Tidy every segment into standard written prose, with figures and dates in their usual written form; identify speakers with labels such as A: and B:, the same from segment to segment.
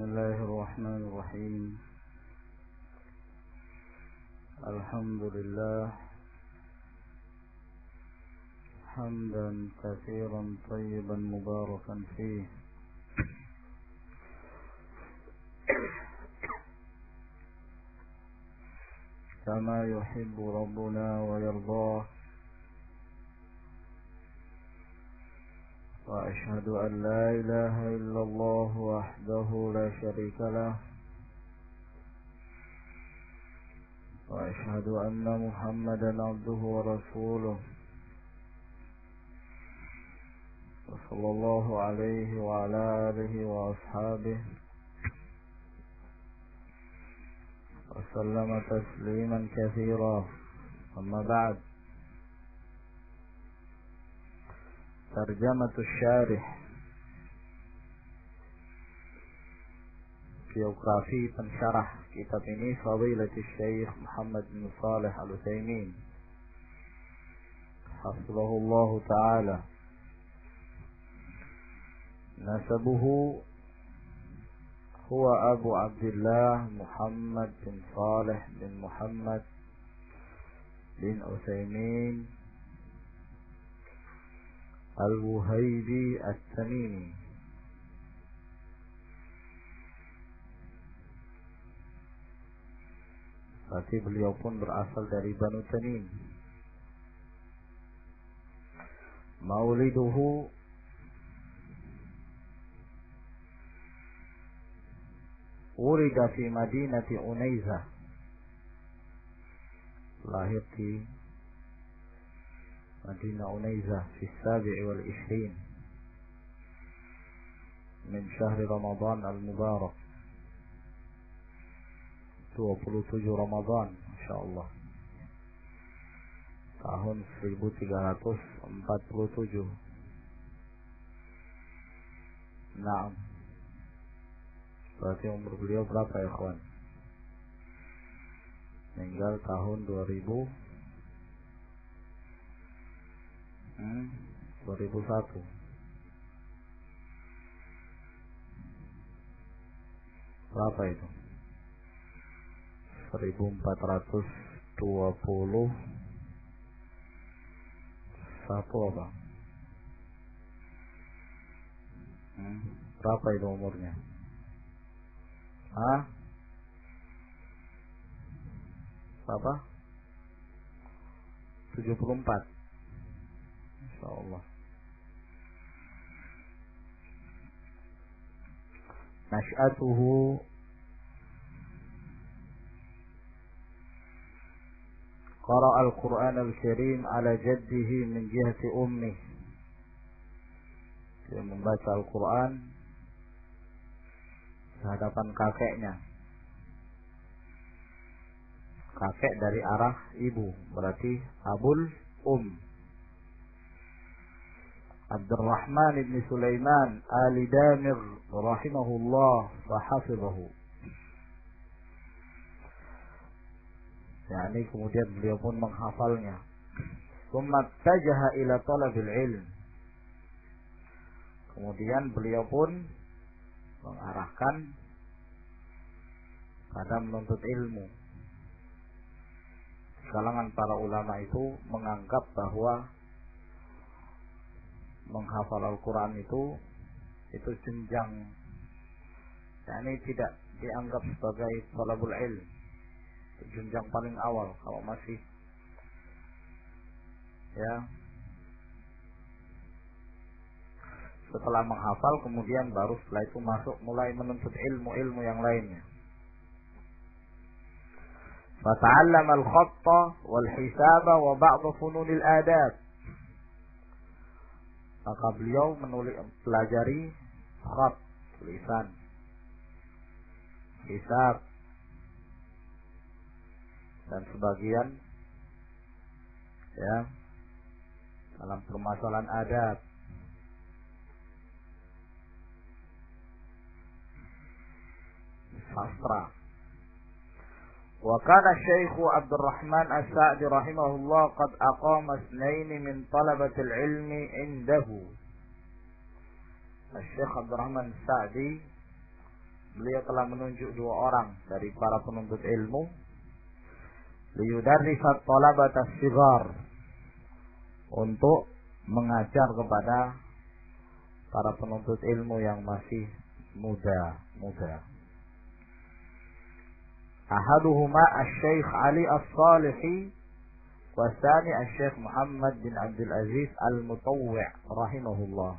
A: بسم الله الرحمن الرحيم. الحمد لله حمدا كثيرا طيبا مباركا فيه كما يحب ربنا ويرضاه، وأشهد أن لا إله إلا الله وحده لا شريك له، وأشهد أن محمدا عبده ورسوله، وصلى الله عليه وعلى آله وأصحابه وسلم تسليما كثيرا. أما بعد، ترجمة الشارح، biografi pensyarah kitab ini Fadilatul Syekh Muhammad bin Shalih Al-Utsaimin hafizahullah taala. Nasabuhu huwa Abu Abdullah Muhammad bin Shalih bin Muhammad bin Utsaimin Al-Wuhaibi At-Tamimi. Berarti beliau pun berasal dari Banu Tamim. Mauliduhu wulida fi Madinati Unaizah. Lahir di Madinah Unaizah fi Sabi'i wal Ishrin min syahri Ramadan al-Mubarak, 27 Ramadan insyaallah tahun 1347. Naam. Berarti umur beliau berapa ya kawan? Meninggal tahun 2001. Berapa itu? 1420 satu apa? Berapa itu umurnya? Berapa? 74 insyaallah. Nash'atuhu qara'a al-Qur'an al-Karim ala jaddihi min jihati ummih. Dia membaca Al-Quran di hadapan kakeknya. Kakek dari arah ibu, berarti Abul Abdurrahman ibn Sulaiman al-Damir rahimahullah wa hafizahu. Yani kemudian beliau pun menghafalnya. Tsumma tajaha ila talabil ilm. Kemudian beliau pun mengarahkan pada menuntut ilmu. Kalangan para ulama itu menganggap bahwa menghafal Al-Quran itu jenjang, yani tidak dianggap sebagai talabul ilm, jenjang paling awal. Kalau masih setelah menghafal, kemudian baru setelah itu masuk mulai menuntut ilmu yang lainnya. Fata'allama al-khatta wal-hisaba wa ba'd fununil adab. Maka beliau pelajari khat, tulisan, hisab, dan sebagian dalam permasalahan adab. Sastra. Wa kana Syekh Abdul Rahman As-Sa'di rahimahullah qad aqama ithnain min talabatil ilmi indahu. Syekh Abdul Rahman As-Sa'di beliau telah menunjuk 2 orang dari para penuntut ilmu liyudarrisat talabata shighar, untuk mengajar kepada para penuntut ilmu yang masih muda. Ahaduhuma Asy-Syaikh Ali As-Salihi wa tsani Asy-Syaikh Muhammad bin Abdul Aziz Al-Mutawwi' rahimahullah.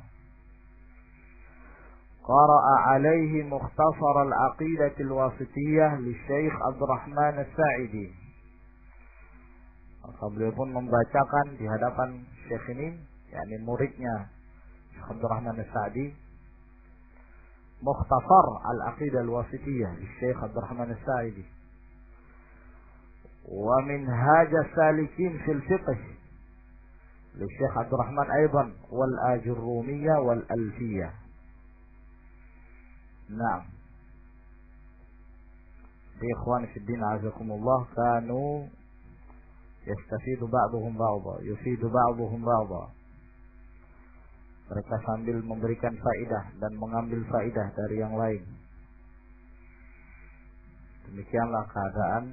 A: Qara'a alaihi Mukhtasar al-Aqidah al-Wasithiyah li Syekh Abdurrahman As-Sa'idi. Maka beliau pun membacakan di hadapan Syekh ini, yakni muridnya Syekh Abdurrahman As-Sa'di, Mukhtasar al-Aqidah al-Wasithiyah li Syekh Abdurrahman As-Sa'idi wa Minhaj as-Salikin fil Fiqh li Syekh Abdurrahman aidan wal Ajurrumiyah wal Alfiyah. Naam. Di ikhwan fi din azakumullah, kanu yastafidu ba'duhum ba'dha, yufidu ba'duhum ba'dha. Mereka sambil memberikan faidah dan mengambil faidah dari yang lain. Demikianlah keadaan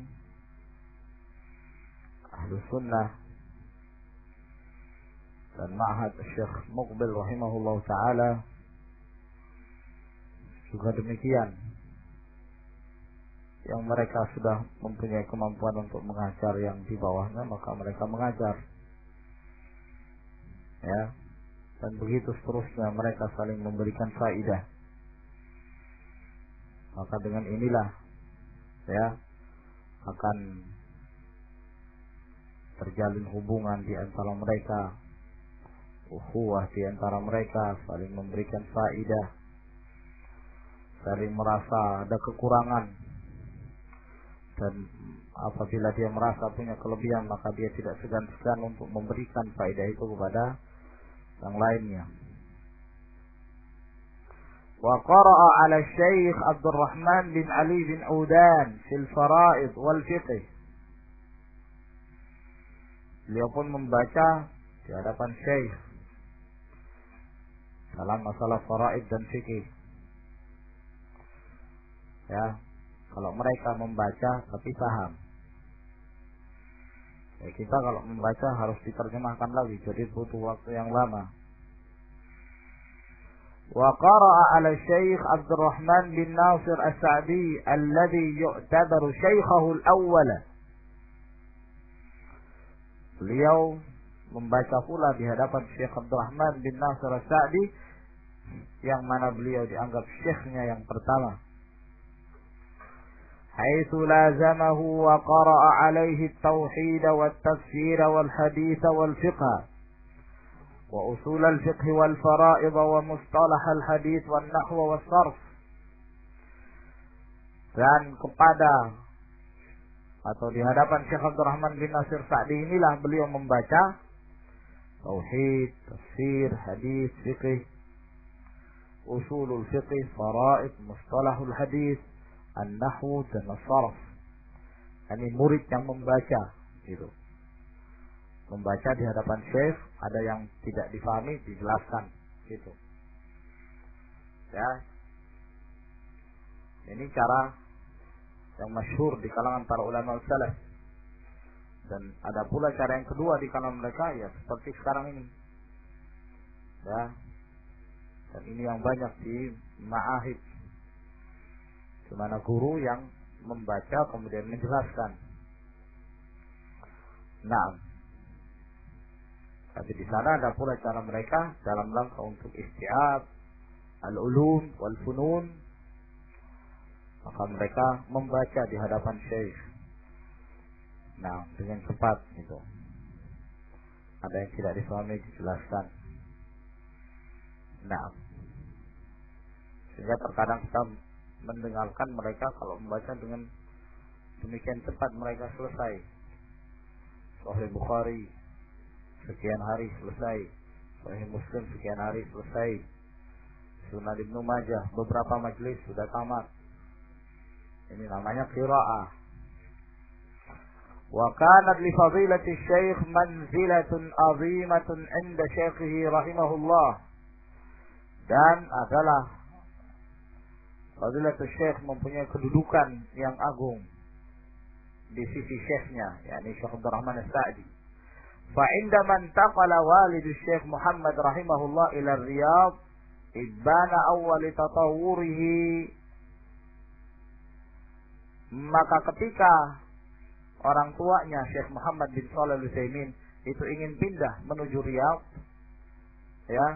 A: Ahlus Sunnah dan Ma'had Syekh Muqbil rahimahullah ta'ala juga demikian. Yang mereka sudah mempunyai kemampuan untuk mengajar yang di bawahnya, maka mereka mengajar. Ya. Dan begitu seterusnya, mereka saling memberikan faidah. Maka dengan inilah ya akan terjalin hubungan di antara mereka, ukhuwah di antara mereka, saling memberikan faidah, saling merasa ada kekurangan, dan apabila dia merasa punya kelebihan, maka dia tidak segan-segan untuk memberikan faidah itu kepada yang lainnya. Wa qara'a 'ala Syekh Abdurrahman bin Ali bin Udan fil Fara'id wal Fiqh. Beliau pun membaca di hadapan Syekh dalam masalah faraid dan fikih. Ya, kalau mereka membaca tapi paham. Ya, kita kalau membaca harus diterjemahkan lagi, jadi butuh waktu yang lama. Wa qara'a 'ala Syekh Abdurrahman bin Nasir As-Sa'di alladhi yu'tabaru syaikhahu al-awwal. Beliau membaca pula di hadapan Syekh Abdurrahman bin Nasir As-Sa'di, yang mana beliau dianggap syekhnya yang pertama. Haitsu lazamahu wa qara'a 'alaihi at-tauhid wat-tafsir wal-hadits wal-fiqh wa usul al-fiqh wal-fara'id wa mustalah al-hadits wan-nahw was-sarf. Dan kepada atau di hadapan Syekh Abdurrahman bin Nasir Sa'di inilah beliau membaca tauhid, tafsir, hadis, fiqh, usulul fiqh, faraid, mustalahul hadis, an-nahwu dan as-sarf. Ini murid yang membaca gitu. Membaca di hadapan Syekh, ada yang tidak difahami dijelaskan gitu. Ya. Ini cara yang masyhur di kalangan para ulama salaf. Dan ada pula cara yang kedua di kalangan mereka, ya seperti sekarang ini. Ya. Dan ini yang banyak di ma'ahid, di mana guru yang membaca kemudian menjelaskan. Nah, tapi di sana ada pula cara mereka dalam rangka untuk isti'ab al-ulum wal funun. Maka mereka membaca di hadapan Syekh. Nah, dengan cepat gitu. Ada yang tidak difahami dijelaskan. Nah, sehingga terkadang kita mendengarkan mereka kalau membaca dengan demikian cepat mereka selesai. Sahih Bukhari sekian hari selesai, Sahih Muslim sekian hari selesai, Sunan Ibnu Majah beberapa majelis sudah tamat. Ini namanya qira'ah. Wa kanat li fadilati syekh manzilatun azimatun 'inda syaikhihi rahimahullah. Dan adalah Fadilatul Syekh mempunyai kedudukan yang agung di sisi syekhnya, yakni Syekh Abdul Rahman As-Sa'di. Fa indama intaqala walidu Syekh Muhammad rahimahullah ila Riyadh ibana awwal tatawwurihi, maka ketika orang tuanya Syekh Muhammad bin Shalih Al-Utsaimin itu ingin pindah menuju Riyadh, ya,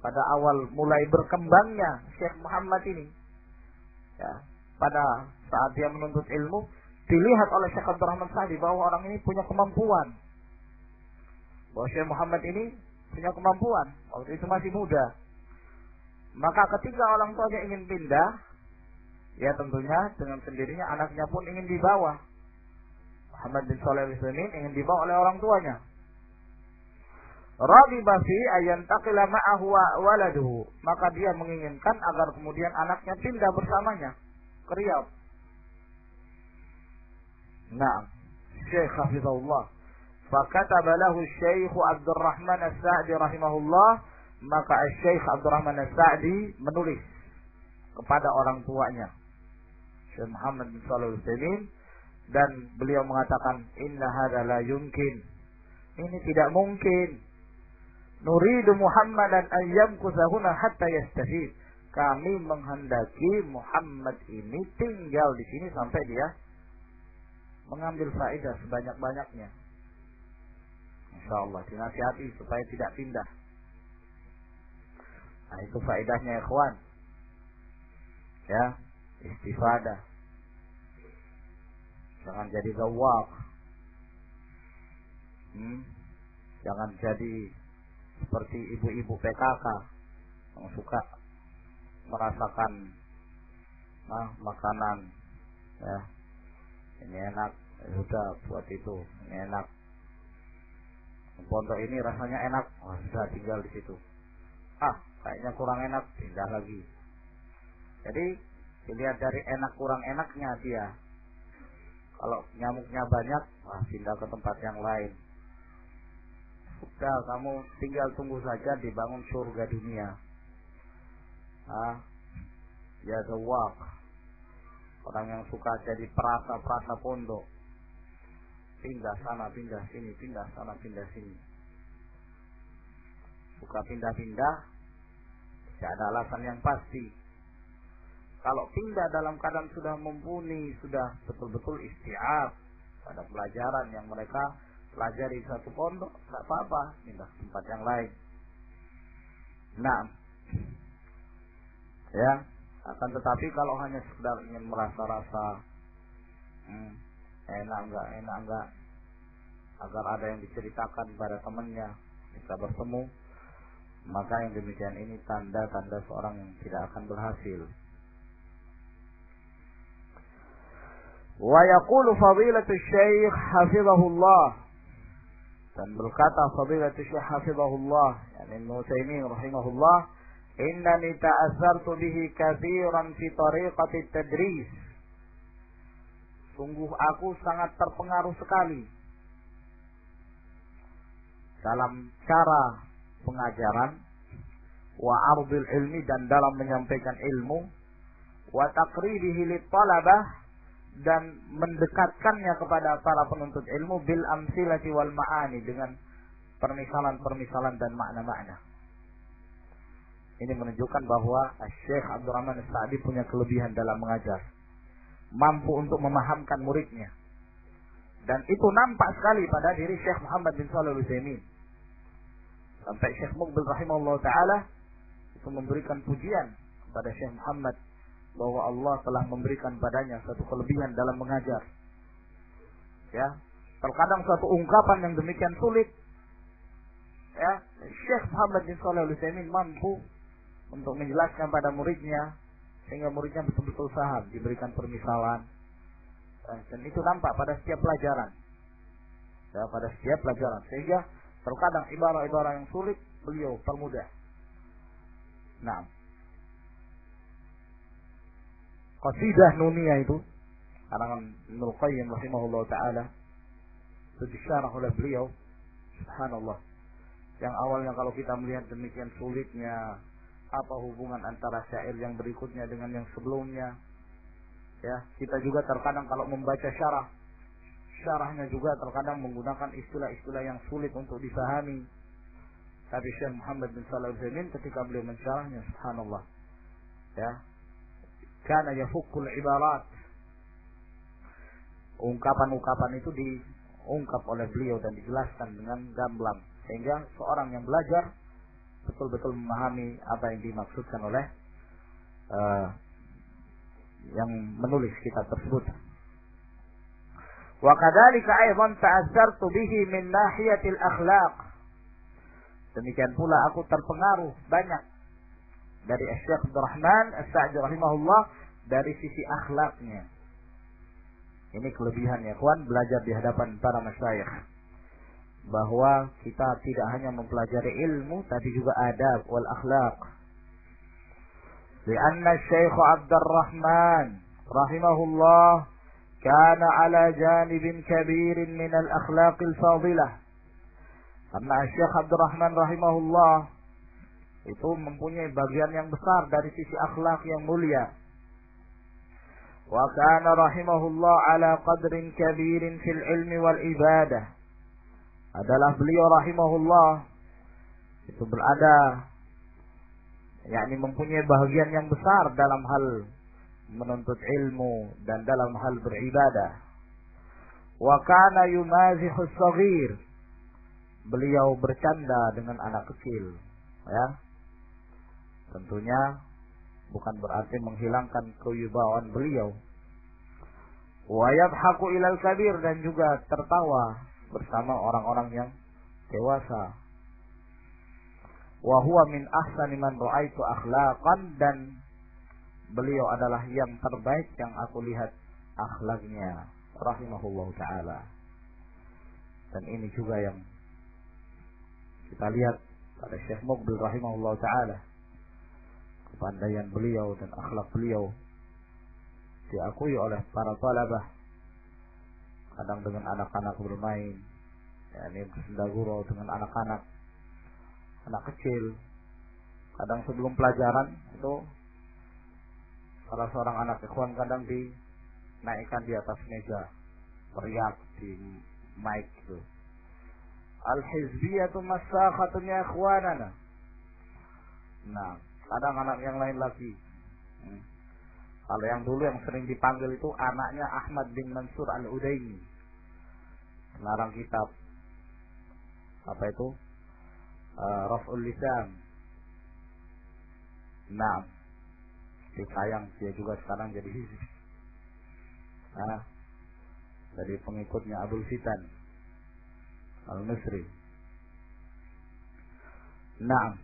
A: pada awal mulai berkembangnya Syekh Muhammad ini, ya, pada saat dia menuntut ilmu, dilihat oleh Syekh Abdul Rahman Sa'di bahwa orang ini punya kemampuan, bahwa Syekh Muhammad ini punya kemampuan, waktu itu masih muda. Maka ketika orang tuanya ingin pindah, ya tentunya dengan sendirinya anaknya pun ingin dibawa. Muhammad bin Shalih Al-Utsaimin ingin dibawa oleh orang tuanya. Raghiba fi ayantaqila ma'ahu waladuhu, maka dia menginginkan agar kemudian anaknya pindah bersamanya ke Riyadh. Nah, Syekh hafizahullah, fakataba lahu Syekh Abdul Rahman As-Sa'di rahimahullah, maka Syekh Abdul Rahman As-Sa'di menulis kepada orang tuanya Syekh Muhammad bin Shalih Al-Utsaimin, dan beliau mengatakan, inna hadza la yumkin, ini tidak mungkin. Nuridu Muhammadan an yamkutha huna hatta yastafid, kami menghendaki Muhammad ini tinggal di sini sampai dia mengambil faedah sebanyak-banyaknya. Insyaallah dinasihati supaya tidak pindah. Nah, itu faedahnya ikhwan, ya, istifadah. Jangan jadi gawak, jangan jadi seperti ibu-ibu PKK yang suka merasakan makanan, ya, ini enak, sudah buat itu, ini enak, pondok ini rasanya enak, sudah tinggal di situ. Kayaknya kurang enak, pindah lagi. Jadi dilihat dari enak kurang enaknya dia. Kalau nyamuknya banyak, pindah ke tempat yang lain. Sudah, kamu tinggal tunggu saja dibangun surga dunia. Ya zawak, orang yang suka jadi perasa pondok, pindah sana pindah sini, pindah sana pindah sini, suka pindah-pindah, tidak ada alasan yang pasti. Kalau pindah dalam keadaan sudah mumpuni, sudah betul-betul isti'ab pada pelajaran yang mereka pelajari satu pondok, tak apa-apa, pindah tempat yang lain. Nah, ya, akan tetapi kalau hanya sekedar ingin merasa-rasa enak enggak, agar ada yang diceritakan pada temannya bisa bertemu, maka yang demikian ini tanda-tanda seorang yang tidak akan berhasil. Wa yaqulu fadilatul syekh hafizahullah, dan berkata fadilatul syekh hafizahullah, yakni Ibnu Utsaimin rahimahullah, innani ta'assartu bihi katsiran fi tariqati tadris, sungguh aku sangat terpengaruh sekali dalam cara pengajaran, wa ardil ilmi, dan dalam menyampaikan ilmu, wa taqribihi lit talabah, dan mendekatkannya kepada para penuntut ilmu, bil amsilati wal ma'ani, dengan permisalan-permisalan dan makna-makna. Ini menunjukkan bahwa Syekh Abdul Rahman As-Sa'di punya kelebihan dalam mengajar, mampu untuk memahamkan muridnya, dan itu nampak sekali pada diri Syekh Muhammad bin Shalih Al-Utsaimin. Sampai Syekh Muqbil rahimahullah ta'ala itu memberikan pujian kepada Syekh Muhammad bahwa Allah telah memberikan padanya satu kelebihan dalam mengajar. Ya, terkadang suatu ungkapan yang demikian sulit, ya, Syekh Muhammad bin Shalih Al-Utsaimin mampu untuk menjelaskan pada muridnya sehingga muridnya betul-betul paham, diberikan permisalan, dan itu nampak pada setiap pelajaran, ya, pada setiap pelajaran, sehingga terkadang ibarat-ibarat yang sulit beliau permudah. Nah, qasidah Nuniyah itu karangan Ibnu Qayyim rahimahullah ta'ala, itu disyarah oleh beliau, subhanallah, yang awalnya kalau kita melihat demikian sulitnya, apa hubungan antara syair yang berikutnya dengan yang sebelumnya. Ya, kita juga terkadang kalau membaca syarahnya juga terkadang menggunakan istilah-istilah yang sulit untuk dipahami. Tapi Syekh Muhammad bin Shalih Al-Utsaimin ketika beliau mensyarahnya, subhanallah, ya, kana yafukkul ibarat. Ungkapan-ungkapan itu diungkap oleh beliau dan dijelaskan dengan gamblang, sehingga seorang yang belajar betul-betul memahami apa yang dimaksudkan oleh yang menulis kitab tersebut. Wa kadzalika aidan ta'assartu bihi min nahiyatil akhlaq. Demikian pula aku terpengaruh banyak dari Syekh Abdurrahman As-Sa'di rahimahullah dari sisi akhlaknya. Ini kelebihannya, kawan, belajar di hadapan para masyayikh, bahwa kita tidak hanya mempelajari ilmu tapi juga adab wal akhlaq. Karena Syekh Abdurrahman rahimahullah kana ala janibin kabirin min al-akhlaq al-fadilah. Karena Syekh Abdurrahman rahimahullah itu mempunyai bagian yang besar dari sisi akhlak yang mulia. Wa kana rahimahullah ala qadrin kabirin fil ilmi wal ibadah. Adalah beliau rahimahullah itu berada, yakni mempunyai bagian yang besar dalam hal menuntut ilmu dan dalam hal beribadah. Wa kana yumazihu as-saghir. Beliau bercanda dengan anak kecil, ya. Tentunya bukan berarti menghilangkan kewibawaan beliau. Wa yadhaku ilal kabir, dan juga tertawa bersama orang-orang yang dewasa. Wa huwa min ahsani man ra'aitu akhlaqan, dan beliau adalah yang terbaik yang aku lihat akhlaknya, rahimahullahu taala. Dan ini juga yang kita lihat pada Syekh Muqbil rahimahullah ta'ala. Kepandaian beliau dan akhlak beliau diakui oleh para talabah. Kadang dengan anak-anak bermain, yakni bersendagurau dengan anak-anak kecil. Kadang sebelum pelajaran itu salah seorang anak ikhwan kadang dinaikkan di atas meja, teriak di mic itu. Al-hizbiyatu masakhatun ya ikhwanana. Nah, kadang anak yang lain lagi. Kalau yang dulu yang sering dipanggil itu anaknya Ahmad bin Mansur Al-Udaini, pengarang kitab apa itu? Raf'ul Lisan. Nah, sayang dia juga sekarang jadi hizbi. Nah, jadi pengikutnya Abdul Fitan Al-Misri. Naam.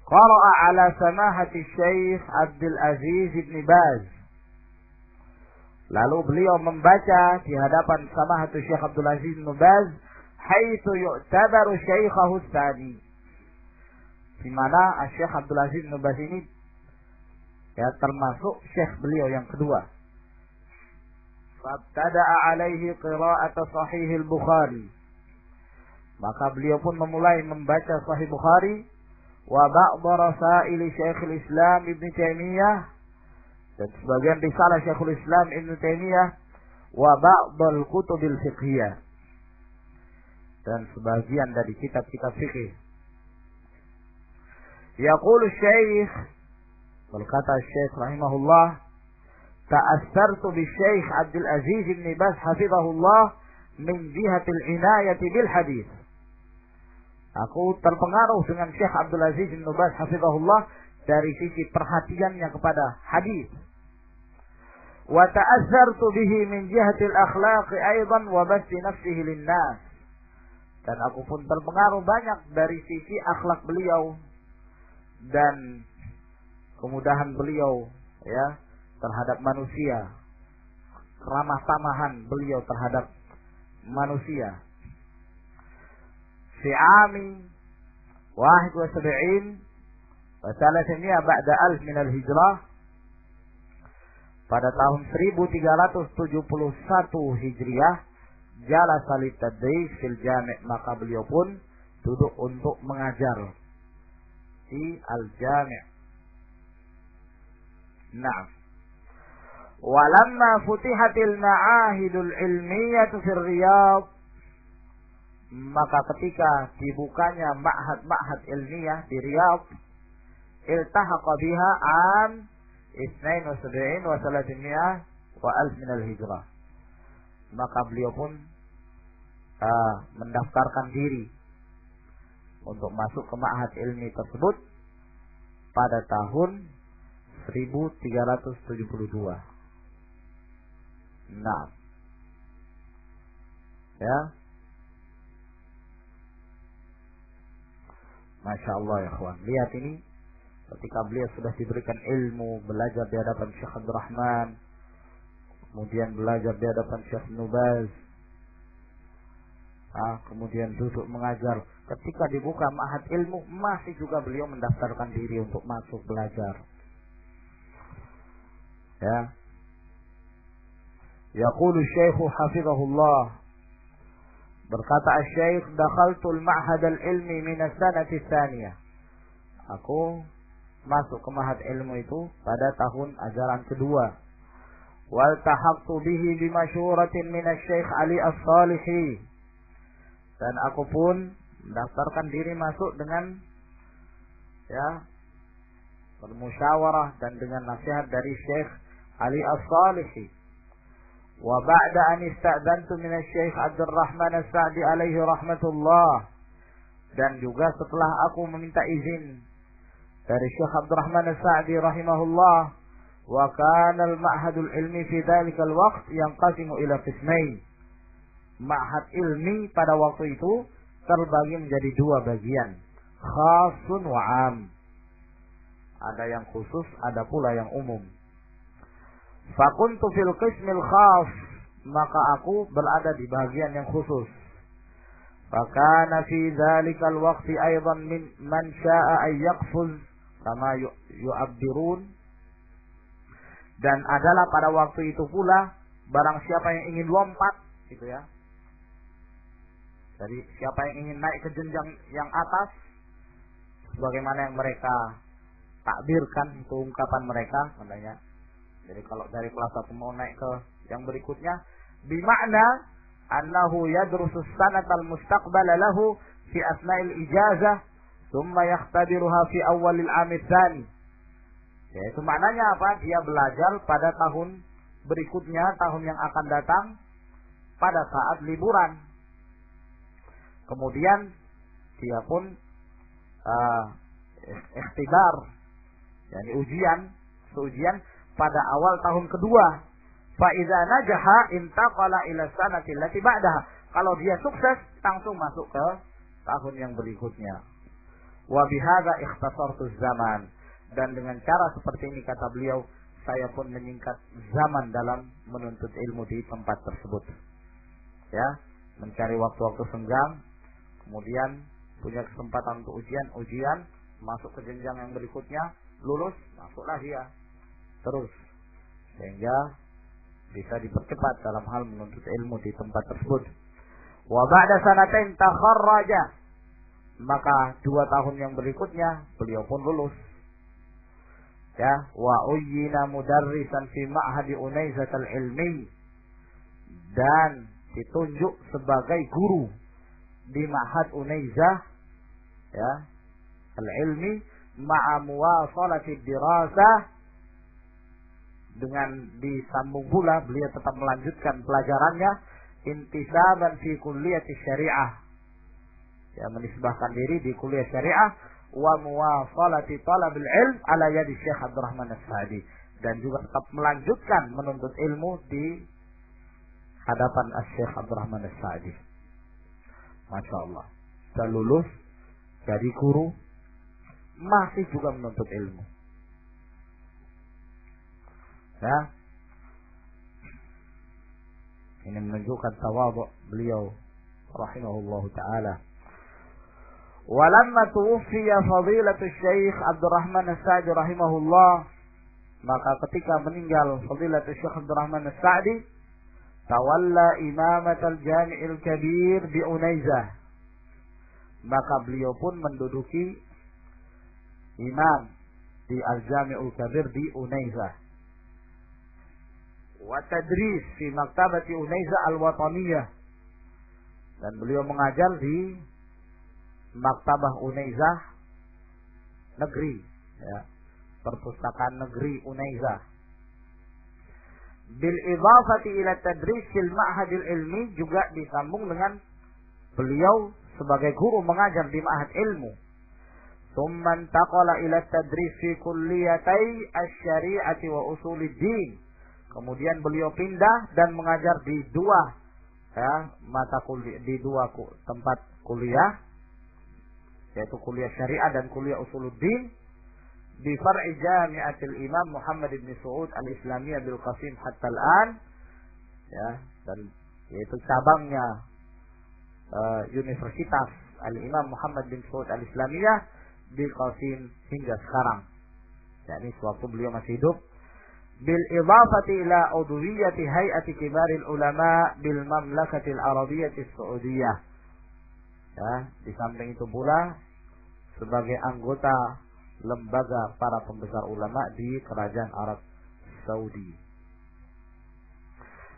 A: Qara'a ala samahati Syekh Abdul Aziz Ibn Baz. Lalu beliau membaca di hadapan samahatu Syekh Abdul Aziz Ibn Baz, haitsu yu'tabaru syaikhahu tsani. Di mana Syekh Abdul Aziz Ibn Baz ini ya termasuk syekh beliau yang kedua. Fabtada'a alaihi qira'ata sahih al-Bukhari. Maka beliau pun memulai membaca Sahih Bukhari wa ba'd rasail Syekhul Islam Ibn Taimiyah, dan sebagian risalah Syekhul Islam Ibn Taimiyah, wa ba'd al-kutub al-fiqhiyah, dan sebagian dari kitab-kitab fikih. Yaqulu Syekh, berkata Syekh rahimahullah, ta'assartu bi Syekh Abdul Aziz Ibn Baz hafizahullah min jihatil inayati bil hadis. Aku terpengaruh dengan Syekh Abdul Aziz Ibn Baz hafizahullah dari sisi perhatiannya kepada hadis. Wa ta'assartu bihi min jihatil akhlaq aidan wa basti nafsihi linnas. Dan aku pun terpengaruh banyak dari sisi akhlak beliau dan kemudahan beliau ya terhadap manusia, ramah tamahan beliau terhadap manusia. Fi ami 71 wa 300 ba'da alf min al-hijrah, pada tahun 1371 Hijriah, jalasa litadris fil jami', maka beliau pun duduk untuk mengajar di Al-Jami'. Nah, walamma futihatil ma'ahidul ilmiyatu fir Riyadh, maka ketika dibukanya ma'had ilmiah di Riyadh, iltahaqa biha am 72 wa 300 wa alf min al-hijrah, maka beliau pun mendaftarkan diri untuk masuk ke ma'had ilmi tersebut pada tahun 1372. Nah, ya, Masya Allah ya kawan. Lihat ini, ketika beliau sudah diberikan ilmu, belajar di hadapan Syekh Abdul Rahman, kemudian belajar di hadapan Syekh Nubaz, kemudian duduk mengajar. Ketika dibuka ma'had ilmu, masih juga beliau mendaftarkan diri untuk masuk belajar. Ya. Yaqulu Syekh hafizahullah, berkata Syekh, dakhaltul ma'had al-ilmi min as-sanati tsaniyah. Aku masuk ke ma'had ilmu itu pada tahun ajaran kedua. Wal tahaqtu bihi bi masyuratin min asy-Syaikh Ali As-Salihi. Dan aku pun mendaftarkan diri masuk dengan bermusyawarah dan dengan nasihat dari Syekh Ali As-Salihi. Wa ba'da an ista'dantu min asy-Syaikh Abdul Rahman As-Sa'di alaihi rahmatullah, dan juga setelah aku meminta izin dari Syekh Abdul Rahman As-Sa'di rahimahullah, wa kana al-ma'hadul ilmi fi dhalika al-waqt yanqasimu ila qismain. Ma'had ilmi pada waktu itu terbagi menjadi dua bagian, khasun wa 'am. Ada yang khusus, ada pula yang umum. Fakuntu fil qismil khas, maka aku berada di bagian yang khusus. Fakana fi dzalikal waqti aidan min man syaa'a ay yaqfuz kama yu'abbirun, dan adalah pada waktu itu pula barang siapa yang ingin lompat gitu ya. Jadi siapa yang ingin naik ke jenjang yang atas, sebagaimana yang mereka takbirkan, itu ungkapan mereka katanya. Jadi kalau dari kelas 1 mau naik ke yang berikutnya, bimakna annahu yadrusu sanatal mustaqbala lahu fi asna'il ijazah thumma yakhtabiruha fi awwalil 'am tsani. Yaitu maknanya apa? Dia belajar pada tahun berikutnya, tahun yang akan datang, pada saat liburan. Kemudian dia pun ikhtibar, yakni ujian pada awal tahun kedua. Fa idza najaha intaqala ila sanati allati ba'daha. Kalau dia sukses, langsung masuk ke tahun yang berikutnya. Wa bihadza ikhtasartu zaman. Dan dengan cara seperti ini, kata beliau, saya pun menyingkat zaman dalam menuntut ilmu di tempat tersebut. Ya, mencari waktu-waktu senggang, kemudian punya kesempatan untuk ujian, masuk ke jenjang yang berikutnya, lulus, masuklah dia terus, sehingga bisa dipercepat dalam hal menuntut ilmu di tempat tersebut. Wa ba'da sanatain takharraja, maka 2 tahun yang berikutnya beliau pun lulus. Ya, wa uyyina mudarrisan fi ma'had Unaizah al-ilmi, dan ditunjuk sebagai guru di ma'had Unaizah ya al-ilmi ma'a muwasalati dirasah, dengan disambung pula beliau tetap melanjutkan pelajarannya, intisaban fi kulliyati syariah, ya menisbahkan diri di kuliah syariah, wa muwasalati talabil ilm ala yadi Syekh Abdul Rahman As-Sa'di, dan juga tetap melanjutkan menuntut ilmu di hadapan Syekh Abdul Rahman As-Sa'di. Masya Allah, sudah lulus jadi guru, masih juga menuntut ilmu. Ya, ini menunjukkan tawadhu beliau rahimahullah taala. Walamma tuwfiya fadilatul Syekh Abdul Rahman As-Sa'di rahimahullah, maka ketika meninggal fadilatul Syekh Abdul Rahman As-Sa'di, tawalla imamatal Jami'il Kabir bi Unaizah, maka beliau pun menduduki imam di Al-Jami'ul Kabir di Unaizah. Wa tadris fi maktabati Unaizah Al-Wataniyah. Dan beliau mengajar di Maktabah Unaizah negeri, ya, perpustakaan negeri Unaizah. Bil idhafati ila tadris fil ma'hadil ilmi, juga disambung dengan beliau sebagai guru mengajar di ma'had ilmu. Tsumma intaqala ila tadris fi kulliyatai asy-syari'ati wa usuluddin. Kemudian beliau pindah dan mengajar di dua, ya, mata kuliah, di dua tempat kuliah, yaitu kuliah syariah dan kuliah usuluddin di far'i Jami'atil Imam Muhammad bin Saud Al-Islamiyah bil Qasim hatta al-an, ya, dan yaitu cabangnya Universitas Al-Imam Muhammad bin Saud Al-Islamiyah bil Qasim hingga sekarang. Yani sewaktu beliau masih hidup. Bil idhafati ila udwiyyati hay'ati kibaril ulama bil mamlakatil arabiyyati saudiyah. Ya, di samping itu pula sebagai anggota lembaga para pembesar ulama di kerajaan Arab Saudi.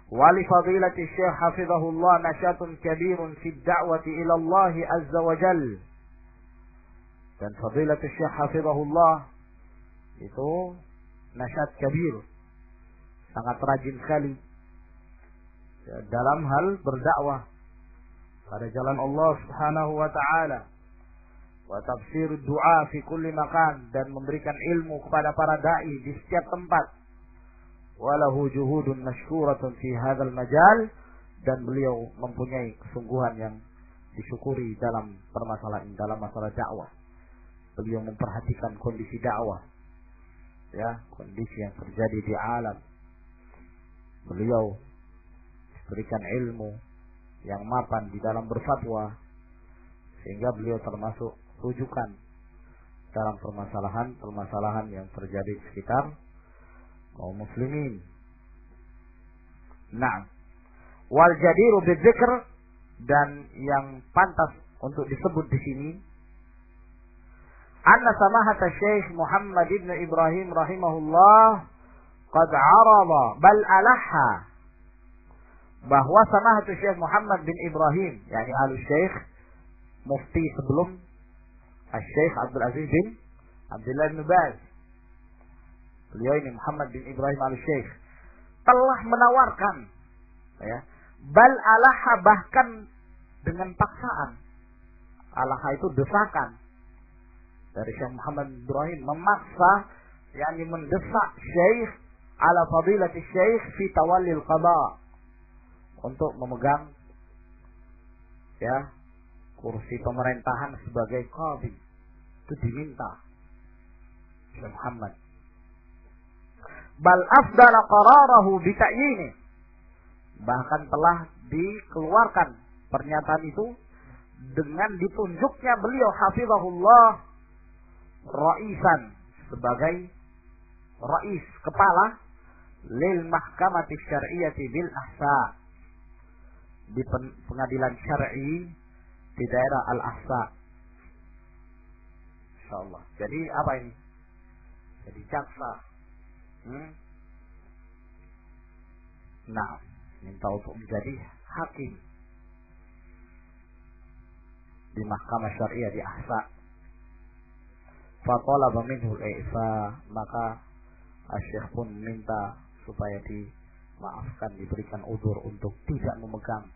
A: Wali fadilati Syekh hafizahullah nasyatun kabirun fi da'wati ila Allah azza wa jal. Dan fadilati Syekh hafizahullah itu nasyat kabir, sangat rajin sekali dalam hal berdakwah pada jalan Allah Subhanahu wa taala. Wa tafsir doa fi kulli makan, dan memberikan ilmu kepada para dai di setiap tempat. Walahu juhudun mashkuratun fi hadzal majal, dan beliau mempunyai kesungguhan yang disyukuri dalam permasalahan, dalam masalah dakwah. Beliau memperhatikan kondisi dakwah, ya, kondisi yang terjadi di alam. Beliau diberikan ilmu yang mapan di dalam berfatwa, sehingga beliau termasuk rujukan dalam permasalahan yang terjadi di sekitar kaum muslimin. Nah, wal jadiru bidzikr, dan yang pantas untuk disebut di sini, anna samahata Syekh Muhammad ibn Ibrahim rahimahullah qad arada bal alaha, bahwa samahatu Syekh Muhammad bin Ibrahim, yakni al-Syekh mufti sebelum Syekh Abdul Aziz bin Abdullah bin Baz, beliau ini Muhammad bin Ibrahim al-Syekh, telah menawarkan, ya, bal alaha, bahkan dengan paksaan. Alaha itu desakan dari Syekh Muhammad bin Ibrahim, memaksa, yakni mendesak Syekh ala fadilati Syekh fi tawallil qada, untuk memegang, ya, kursi pemerintahan sebagai qadhi. Itu diminta Syekh Muhammad. Bal afdala qararahu bi ta'yini, bahkan telah dikeluarkan pernyataan itu dengan ditunjuknya beliau hafizahullah raisan, sebagai rais, kepala lil mahkamati syar'iyyati bil ahsa, di pengadilan syar'i di daerah Al-Ahsa. Insyaallah. Jadi apa ini? Jadi jaksa. Nah, minta untuk menjadi hakim di mahkamah syariah di Ahsa. Fatalaba minhu al-i'fa, maka Syekh pun minta supaya dimaafkan, diberikan udzur untuk tidak memegang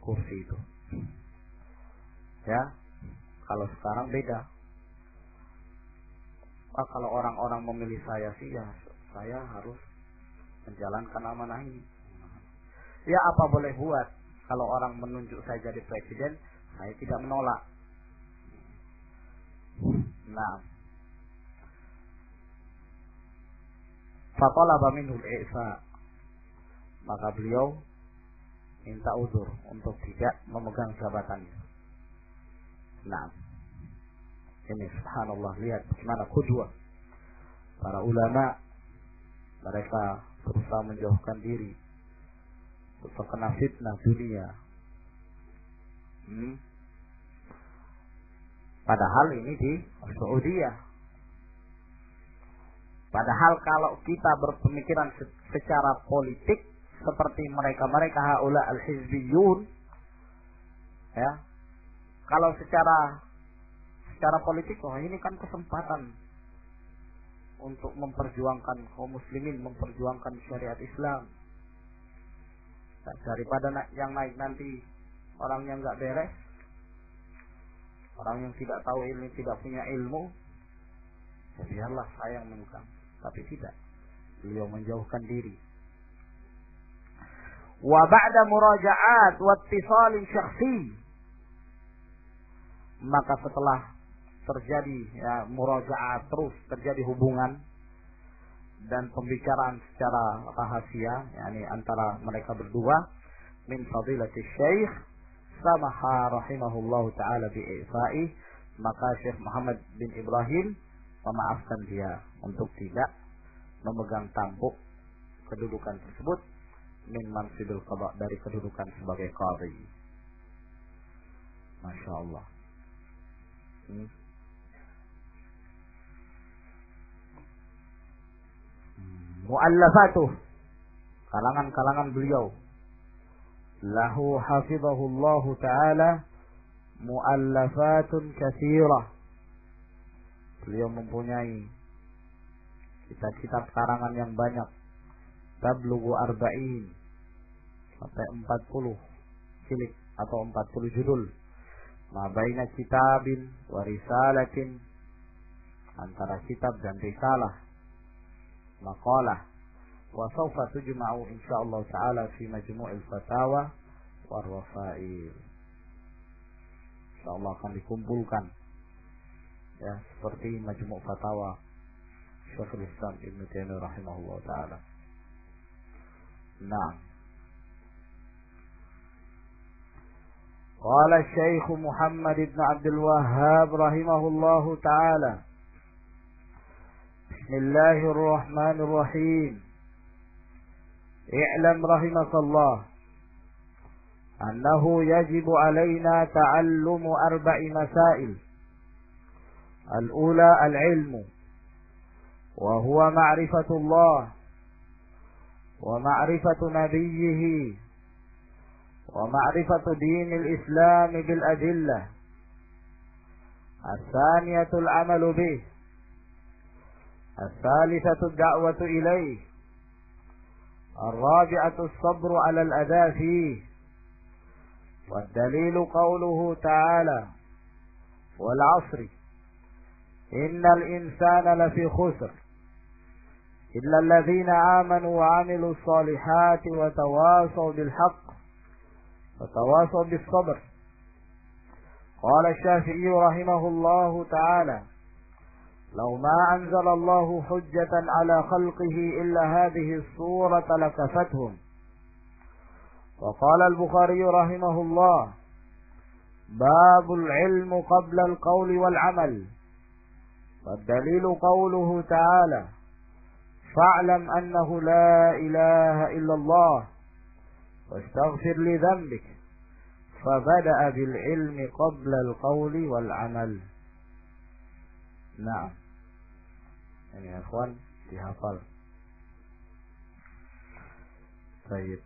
A: kursi itu. Ya, kalau sekarang beda. Kalau orang-orang memilih saya sih, ya saya harus menjalankan amanah ini. Ya, apa boleh buat? Kalau orang menunjuk saya jadi presiden, saya tidak menolak. Nah, fatalaba minhu al-i'fa, maka beliau minta uzur untuk tidak memegang jabatannya. Nah, ini subhanallah, lihat bagaimana qudwah para ulama, mereka berusaha menjauhkan diri terkena fitnah dunia. Padahal ini di Saudiyah, Padahal kalau kita berpemikiran secara politik seperti mereka haula al-hizbiyun, ya, kalau secara politik, ini kan kesempatan untuk memperjuangkan kaum muslimin, memperjuangkan syariat Islam. Daripada yang naik nanti orang yang nggak beres, orang yang tidak tahu ilmu, tidak punya ilmu, ya biarlah saya yang menukan. Tapi tidak, beliau menjauhkan diri. Wa ba'da muraja'at wa ittisalin syakhsi, maka setelah terjadi muraja'at, terus terjadi hubungan dan pembicaraan secara rahasia, yakni antara mereka berdua, min fadilati syekh samaha rahimahullahu taala bi'ifa'i, maka Syekh Muhammad bin Ibrahim memaafkan dia untuk tidak memegang tampuk kedudukan tersebut, min mansibil qada, dari kedudukan sebagai qadhi. Masya Allah. Mu'allafatuh, kalangan-kalangan beliau, lahu hafizahullahu ta'ala mu'allafatun katsirah, beliau mempunyai kitab-kitab karangan yang banyak, tablughu arba'in, sampai 40 jilid atau 40 judul, ma baina kitabin wa risalatin, antara kitab dan risalah, maqalah, wa sawfa tujma'u insyaallah ta'ala fi majmu'il fatawa war rasail, insyaallah akan dikumpulkan ya seperti majmu' fatawa Syekhul Islam Ibn Taimiyah rahimahullah ta'ala. Nah, qala Syekh Muhammad ibn Abdul Wahhab rahimahullah ta'ala, Bismillahirrahmanirrahim. I'lam rahimakallah annahu yajibu alaina ta'allumu arba'i masail. Al-ula al-ilmu, wa huwa ma'rifatullah wa ma'rifatu nabiyhi wa ma'rifatu dinil Islam bil adillah. As-saniyatu al-amalu bih. الثالثة الدعوة إليه. الرابعة الصبر على الأذى فيه. والدليل قوله تعالى والعصر إن الإنسان لفي خسر إلا الذين آمنوا وعملوا الصالحات وتواصوا بالحق وتواصوا بالصبر. قال الشافعي رحمه الله تعالى لو ما أنزل الله حجة على خلقه إلا هذه الصورة لكفتهم. وقال البخاري رحمه الله باب العلم قبل القول والعمل. والدليل قوله تعالى فاعلم أنه لا إله إلا الله واستغفر لذنبك فبدأ بالعلم قبل القول والعمل. Nah, ini ya ikhwan, dihafal. Baik,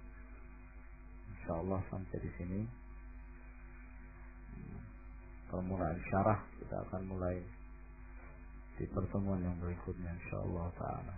A: insyaallah sampai di sini permulaan syarah kita akan mulai di pertemuan yang berikutnya insyaallah ta'ala.